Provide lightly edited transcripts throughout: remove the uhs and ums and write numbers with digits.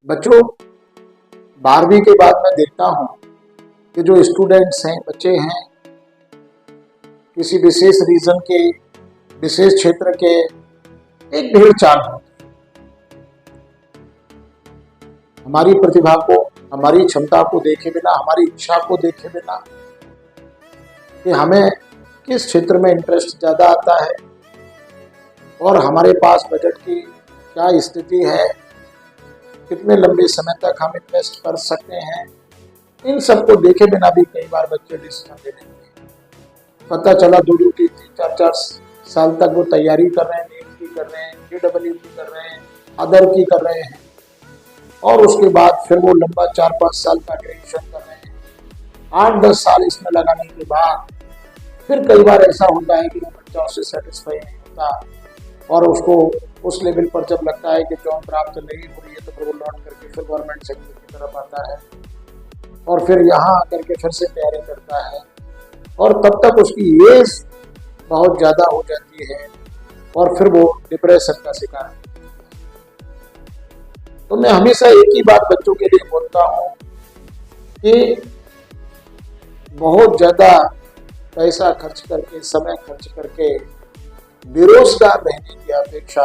बच्चों, 12वीं के बाद मैं देखता हूँ कि जो स्टूडेंट्स हैं, बच्चे हैं, किसी विशेष रीजन के, विशेष क्षेत्र के, एक भेड़ चाल होती है। हमारी प्रतिभा को, हमारी क्षमता को देखे बिना, हमारी इच्छा को देखे बिना कि हमें किस क्षेत्र में इंटरेस्ट ज्यादा आता है और हमारे पास बजट की क्या स्थिति है, कितने लंबे समय तक हम इन्वेस्ट कर सकते हैं, इन सब को देखे बिना भी कई बार बच्चे डिसीजन ले लेते हैं। पता चला 2-2, 3-3, 4-4 साल तक वो तैयारी कर रहे हैं, नीट की कर रहे हैं, JEE की कर रहे हैं, अदर की कर रहे हैं, और उसके बाद फिर वो लंबा 4-5 साल का ग्रेजुएशन कर रहे हैं। 8-10 साल इसमें लगाने के बाद फिर कई बार ऐसा होता है कि वो बच्चा उससे सेटिस्फाई नहीं होता और उसको उस लेवल पर जब लगता है कि जॉब प्राप्त नहीं हो रही है तो फिर वो लौट करके फिर गवर्नमेंट सेक्टर की तरफ आता है और फिर यहाँ आकर के फिर से तैयारी करता है और तब तक उसकी एज बहुत ज़्यादा हो जाती है और फिर वो डिप्रेशन का शिकार है। तो मैं हमेशा एक ही बात बच्चों के लिए बोलता हूँ कि बहुत ज़्यादा पैसा खर्च करके, समय खर्च करके बेरोजगार रहने की अपेक्षा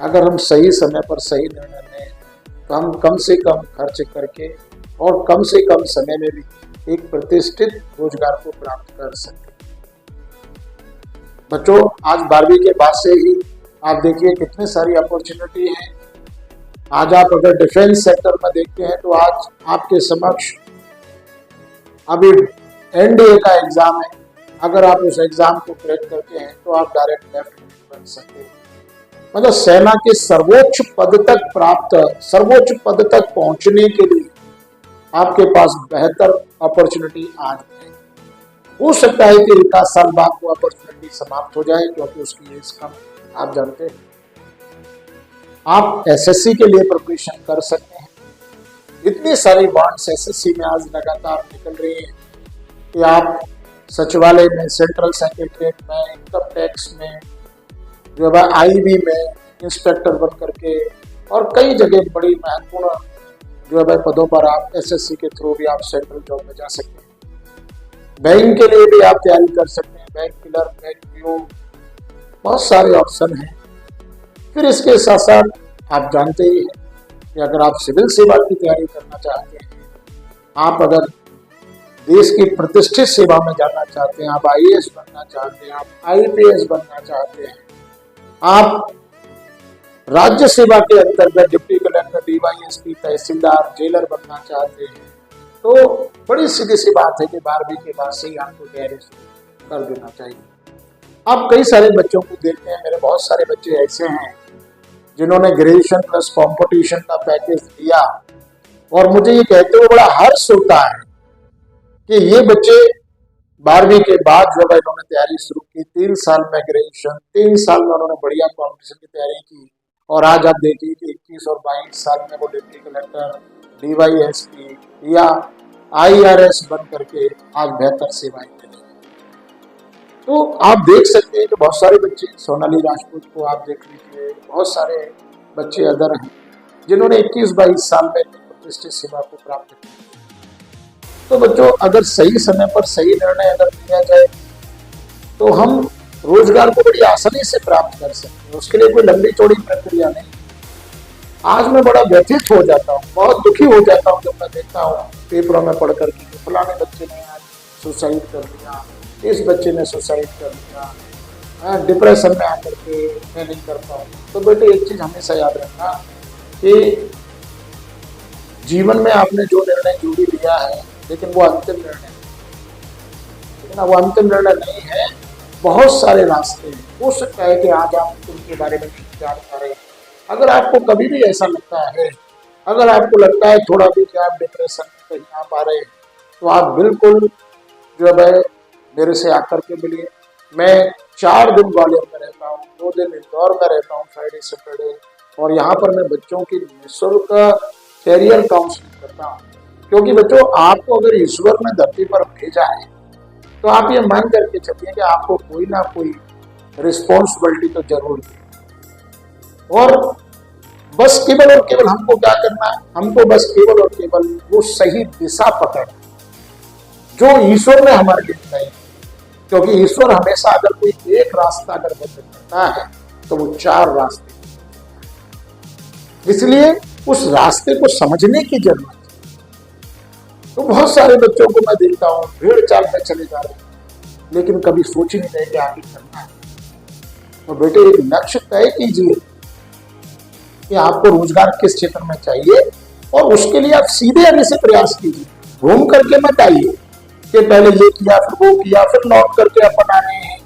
अगर हम सही समय पर सही निर्णय लें तो हम कम से कम खर्च करके और कम से कम समय में भी एक प्रतिष्ठित रोजगार को प्राप्त कर सकते हैं। बच्चों, आज 12वीं के बाद से ही आप देखिए कितनी सारी अपॉर्चुनिटी है। आज आप अगर डिफेंस सेक्टर में देखते हैं तो आज आपके समक्ष अभी NDA का एग्जाम है। अगर आप उस एग्जाम को क्रैक करते हैं तो आप डायरेक्ट लेफ्टिनेंट बन सकते हैं। मतलब सेना के सर्वोच्च पद तक पहुंचने के लिए आपके पास बेहतर अपॉर्चुनिटी आज है। हो सकता है कि 1 साल बाद वो अपॉर्चुनिटी समाप्त हो जाए क्योंकि उसकी एज कम, आप जानते हैं। आप SSC के लिए प्रिपरेशन कर सकते हैं। इतनी सारी वार्ड्स SSC में आज लगातार निकल रही हैं कि आप सचिवालय में, सेंट्रल सेक्रेटरीट में, इनकम टैक्स में, जो है IB में इंस्पेक्टर बन करके और कई जगह बड़ी महत्वपूर्ण जो है पदों पर आप SSC के थ्रू भी आप सेंट्रल जॉब में जा सकते हैं। बैंक के लिए भी आप तैयारी कर सकते हैं, बैंक क्लर्क, बैंक PO, बहुत सारे ऑप्शन हैं। फिर इसके साथ साथ आप जानते ही हैं कि अगर आप सिविल सेवा की तैयारी करना चाहते हैं, आप अगर देश की प्रतिष्ठित सेवा में जाना चाहते हैं, आप IAS बनना चाहते हैं, आप IPS बनना चाहते हैं, आप राज्य सेवा के अंतर्गत डिप्टी कलेक्टर, DYSP, तहसीलदार, जेलर बनना चाहते हैं, तो बड़ी सीधी सी बात है कि 12वीं के बाद से ही आपको तैयारी कर देना चाहिए। आप कई सारे बच्चों को देखते हैं, मेरे बहुत सारे बच्चे ऐसे हैं जिन्होंने ग्रेजुएशन प्लस कॉम्पिटिशन का पैकेज लिया और मुझे ये कहते हुए बड़ा हर्ष होता है कि ये बच्चे 12वीं के बाद जब इन्होंने तैयारी शुरू की, 3 साल में ग्रेजुएशन, 3 साल में उन्होंने बढ़िया कॉम्पिटिशन की तैयारी की और आज आप देखिए कि 21 और 22 साल में वो डिप्टी कलेक्टर, DYSP या IRS बन करके आज बेहतर सेवाएं दे रहे हैं। तो आप देख सकते हैं कि बहुत सारे बच्चे, सोनाली राजपूत को आप देख लीजिए, बहुत सारे बच्चे अदर हैं जिन्होंने 21-22 साल में प्रतिष्ठित सेवा को प्राप्त किया। तो बच्चों, अगर सही समय पर सही निर्णय अगर लिया जाए तो हम रोजगार को बड़ी आसानी से प्राप्त कर सकते हैं। उसके लिए कोई लंबी चौड़ी प्रक्रिया नहीं। आज मैं बड़ा व्यथित हो जाता हूँ, बहुत दुखी हो जाता हूँ जब मैं देखता हूँ पेपरों में पढ़ करके फलाने बच्चे ने आज सुसाइड कर लिया, इस बच्चे ने सुसाइड कर लिया, डिप्रेशन में आकर के मैं नहीं कर पाऊँ। तो बेटे, एक चीज हमेशा याद रखना कि जीवन में आपने जो निर्णय जो भी लिया है, लेकिन वो अंतिम निर्णय नहीं है। बहुत सारे रास्ते हैं। हो सकता है कि आज आप उनके बारे में नहीं जान पा रहे। अगर आपको कभी भी ऐसा लगता है, अगर आपको लगता है थोड़ा भी कि आप डिप्रेशन में कहीं आ पा रहे हैं, तो आप बिल्कुल जो है मेरे से आकर के मिलिए। मैं 4 दिन ग्वालियर में रहता हूँ, 2 दिन इंदौर में रहता हूँ फ्राइडे सैटरडे, और यहाँ पर मैं बच्चों की निःशुल्क कैरियर काउंसलिंग करता हूँ। क्योंकि बच्चों, आपको अगर ईश्वर ने धरती पर भेजा है तो आप ये मान करके चलिए कि आपको कोई ना कोई रिस्पॉन्सिबिलिटी तो जरूर है। और बस केवल और केवल हमको क्या करना है, हमको बस केवल और केवल वो सही दिशा पकड़ना जो ईश्वर ने हमारे लिए बताई। क्योंकि ईश्वर हमेशा अगर कोई एक रास्ता अगर बंद करता है तो वो 4 रास्ते, इसलिए उस रास्ते को समझने की जरूरत है। तो बहुत सारे बच्चों को मैं देखता हूँ भीड़ चाल में चले जा रहे हैं, लेकिन कभी सोच ही नहीं रहे कि आगे करना है। तो बेटे एक लक्ष्य तय कीजिए कि आपको रोजगार किस क्षेत्र में चाहिए और उसके लिए आप सीधे आने से प्रयास कीजिए। घूम करके मत आइए कि पहले ये किया फिर वो किया फिर लौट करके अपन आने हैं,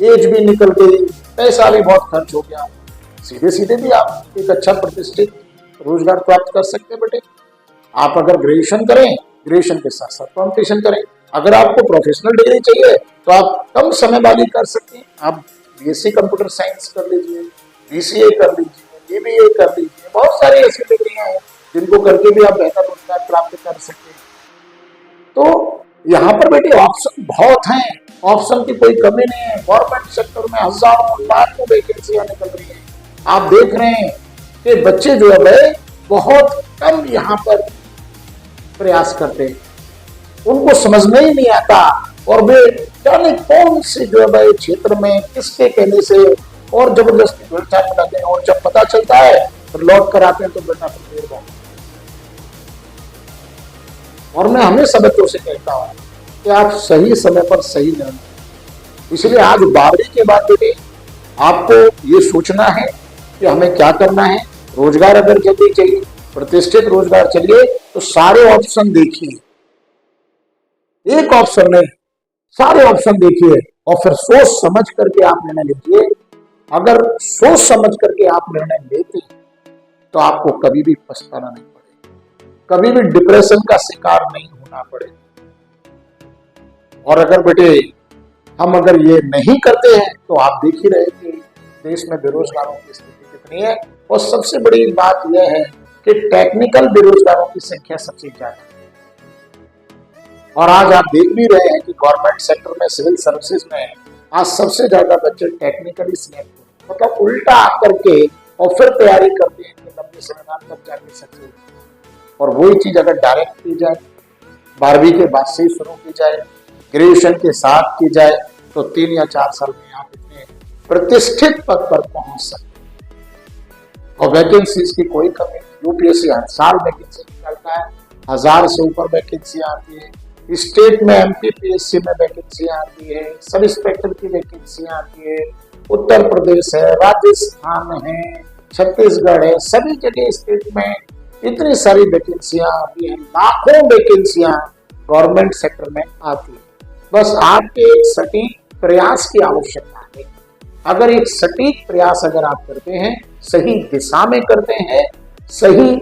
एज भी निकल गई, पैसा भी बहुत खर्च हो गया। सीधे सीधे भी आप एक अच्छा प्रतिष्ठित रोजगार प्राप्त कर सकते हैं बेटे। आप अगर ग्रेजुएशन करें, ग्रेजुएशन के साथ साथ कॉम्पिटिशन करें। अगर आपको प्रोफेशनल डिग्री चाहिए तो आप कम समय वाली कर सकते हैं। आप बीएससी कंप्यूटर साइंस कर लीजिए, बीसीए कर लीजिए, बीबीए कर लीजिए। बहुत सारी ऐसी डिग्रियां हैं जिनको करके भी आप बेहतर रोजगार प्राप्त कर सकते हैं। तो यहाँ पर बेटे ऑप्शन बहुत हैं, ऑप्शन की कोई कमी नहीं है। गवर्नमेंट सेक्टर में हजारों लाखों वैकेंसियां निकल रही हैं। आप देख रहे हैं कि बच्चे जो है बहुत कम यहाँ पर प्रयास करते हैं, उनको समझने ही नहीं आता और वे जाने कौन से जो है क्षेत्र में किसके कहने से और जबरदस्ती भ्रष्टाचार बनाते हैं, और जब पता चलता है तो लौट कर आते हैं तो बेटा फिर देर बहुत। और मैं हमेशा बच्चों से कहता हूं कि आप सही समय पर सही निर्णय। इसलिए आज 12वीं के बाद बेटे आपको ये सोचना है कि हमें क्या करना है। रोजगार अगर जल्दी चाहिए, प्रतिष्ठित रोजगार चाहिए तो सारे ऑप्शन देखिए, एक ऑप्शन नहीं सारे ऑप्शन देखिए और फिर सोच समझ करके आप निर्णय लीजिए। अगर सोच समझ करके आप निर्णय लेते तो आपको कभी भी पछताना नहीं पड़ेगा, कभी भी डिप्रेशन का शिकार नहीं होना पड़ेगा। और अगर बेटे हम अगर ये नहीं करते हैं तो आप देख ही रहे कि देश में बेरोजगारों की स्थिति कितनी है। और सबसे बड़ी बात यह है कि टेक्निकल बेरोजगारों की संख्या सबसे ज्यादा है। और आज आप देख भी रहे हैं कि गवर्नमेंट सेक्टर में, सिविल सर्विसेज में आज सबसे ज्यादा बच्चे टेक्निकली सिलेक्ट हो, मतलब उल्टा आकर के और फिर तैयारी करते हैं कि लंबे समय बाद तब जाके सक्सेस। और वही चीज अगर डायरेक्ट की जाए, 12वीं के बाद से ही शुरू की जाए, ग्रेजुएशन के साथ की जाए तो 3 या 4 साल में आप इतने प्रतिष्ठित पद पर पहुंच सकते हैं। और वैकेंसीज की कोई कमी, यूपीएससी हर साल वैकेंसी निकालता है, 1000 से ऊपर वैकेंसी आती है। स्टेट में एमपीपीएससी में वैकेंसी आती है, सब इंस्पेक्टर की वैकेंसी आती है। उत्तर प्रदेश है, राजस्थान है, छत्तीसगढ़ है, सभी जगह स्टेट में इतनी सारी वैकेंसियां आती हैं, लाखों वैकेंसियां गवर्नमेंट सेक्टर में आती है। बस आपके एक सटीक प्रयास की आवश्यकता है। अगर एक सटीक प्रयास अगर आप करते हैं, सही दिशा में करते हैं, सही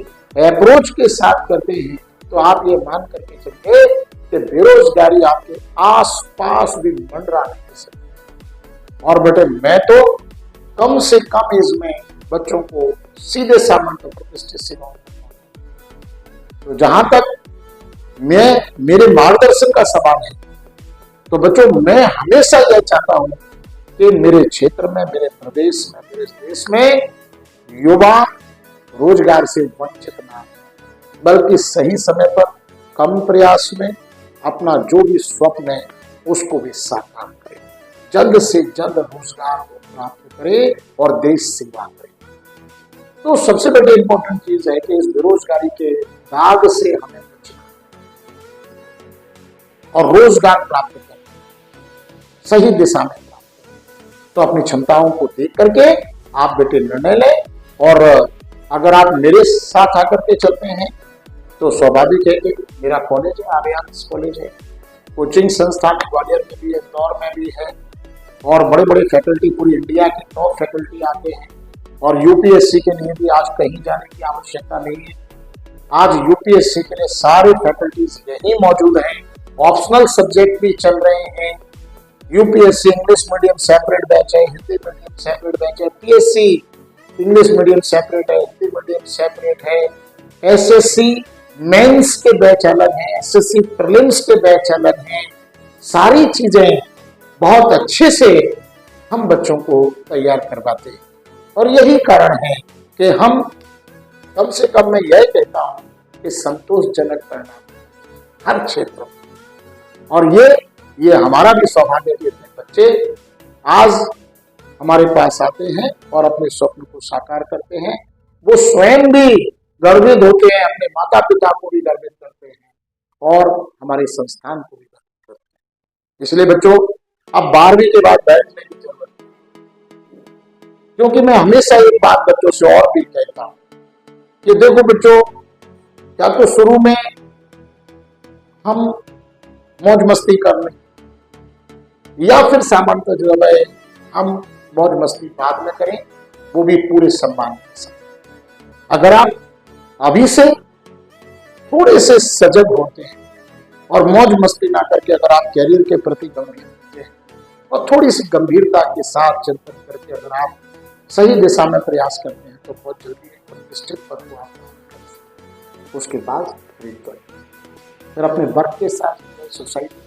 अप्रोच के साथ करते हैं, तो आप ये मान करके चलिए कि बेरोजगारी आपके आसपास भी मंडरा नहीं सकती। और बेटे मैं तो कम से कम एज में बच्चों को सीधे सामने प्रतिष्ठित सेवाओं, तो जहां तक मेरे मार्गदर्शन का सवाल है तो बच्चों मैं हमेशा यह चाहता हूं कि मेरे क्षेत्र में, मेरे प्रदेश में, मेरे देश में युवा रोजगार से वंचित ना हो, बल्कि सही समय पर कम प्रयास में अपना जो भी स्वप्न है उसको भी साकार करे, जल्द से जल्द रोजगार को प्राप्त करे और देश सेवा करे। तो सबसे बड़ी इंपॉर्टेंट चीज है कि इस बेरोजगारी के दाग से हमें बचना और रोजगार प्राप्त करना, सही दिशा में प्राप्त। तो अपनी क्षमताओं को देख करके आप बेटे निर्णय लें। और अगर आप मेरे साथ आकर के चलते हैं तो स्वाभाविक है कि मेरा कॉलेज है, आर्यस कॉलेज है, कोचिंग संस्थान ग्वालियर में भी है, इंदौर में भी है, और बड़े बड़े फैकल्टी पूरी इंडिया के टॉप फैकल्टी आते हैं। और यूपीएससी के लिए भी आज कहीं जाने की आवश्यकता नहीं है। आज यूपीएससी के लिए सारे फैकल्टीज यही मौजूद हैं। ऑप्शनल सब्जेक्ट भी चल रहे हैं। UPSC English medium separate batch है, हिंदी मीडियम सेपरेट बैच है, पीएससी इंग्लिश मीडियम सेपरेट है, हिंदी मीडियम सेपरेट है, एसएससी मेंस के बैच अलग हैं, एसएससी प्रीलिम्स के बैच अलग हैं। सारी चीजें बहुत अच्छे से हम बच्चों को तैयार करवाते हैं। और यही कारण है कि हम कम से कम मैं यह कहता हूं कि संतोषजनक परिणाम हर क्षेत्र में। और ये हमारा भी सौभाग्य कि अपने बच्चे आज हमारे पास आते हैं और अपने स्वप्न को साकार करते हैं। वो स्वयं भी गर्वित होते हैं, अपने माता पिता को भी गर्वित करते हैं और हमारे संस्थान को भी गर्वित करते हैं। इसलिए बच्चों, अब 12वीं के बाद बैठने की जरूरत नहीं, क्योंकि मैं हमेशा एक बात बच्चों से और भी कहता हूं कि देखो बच्चों, क्या तो शुरू में हम मौज मस्ती कर लें या फिर सामान्यतः जो है हम मौज मस्ती बाद में करें, वो भी पूरे सम्मान के साथ। अगर आप अभी से थोड़े से सजग होते हैं और मौज मस्ती ना करके अगर आप कैरियर के प्रति गंभीर होते हैं और थोड़ी सी गंभीरता के साथ चिंतन करके अगर आप सही दिशा में प्रयास करते हैं तो बहुत जल्दी एक प्रतिष्ठित पद को आप प्राप्त कर सकते हैं। उसके बाद फिर अपने वर्क के साथ सोसाइटी।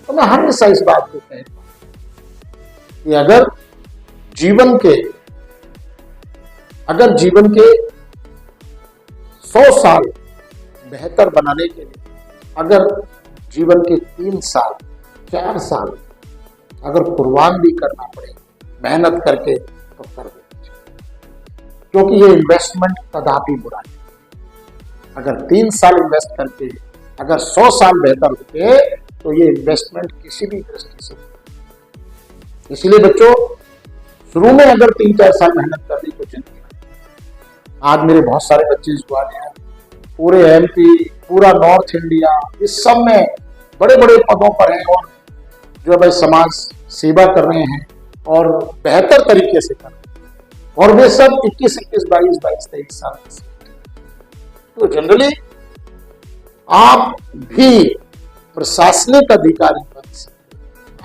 तो मैं हमेशा इस बात को कहता हूं कि अगर जीवन के 100 साल बेहतर बनाने के लिए अगर जीवन के 3 साल 4 साल अगर कुर्बान भी करना पड़े मेहनत करके तो कर देना चाहिए, क्योंकि ये इन्वेस्टमेंट कदापि बुरा नहीं। अगर 3 साल इन्वेस्ट करके अगर 100 साल बेहतर होते तो ये इन्वेस्टमेंट किसी भी दृष्टि से। इसलिए बच्चों, शुरू में अगर 3-4 साल मेहनत कर दी तो जिंदगी। आज मेरे बहुत सारे बच्चे इस ग्वालियर, पूरे एमपी, पूरा नॉर्थ इंडिया, इस सब में बड़े बड़े पदों पर हैं और जो भाई समाज सेवा कर रहे हैं और बेहतर तरीके से कर रहे हैं। और वे सब 21, 22, 23 साल के। तो जनरली आप भी प्रशासनिक अधिकारी बन सकते हैं,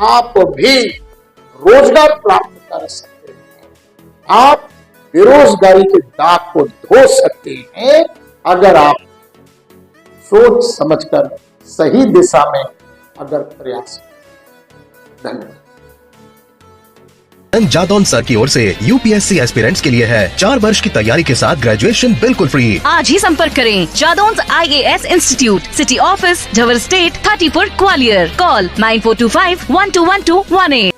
आप भी रोजगार प्राप्त कर सकते हैं, आप बेरोजगारी के दाग को धो सकते हैं अगर आप सोच समझकर सही दिशा में अगर प्रयास करें। धन्यवाद। जादौन सर की ओर से यूपीएससी एस्पिरेंट्स के लिए है 4 वर्ष की तैयारी के साथ ग्रेजुएशन बिल्कुल फ्री। आज ही संपर्क करें Jadaun IAS institute, city office, ढवर स्टेट, 30 ग्वालियर। कॉल 9425 121218।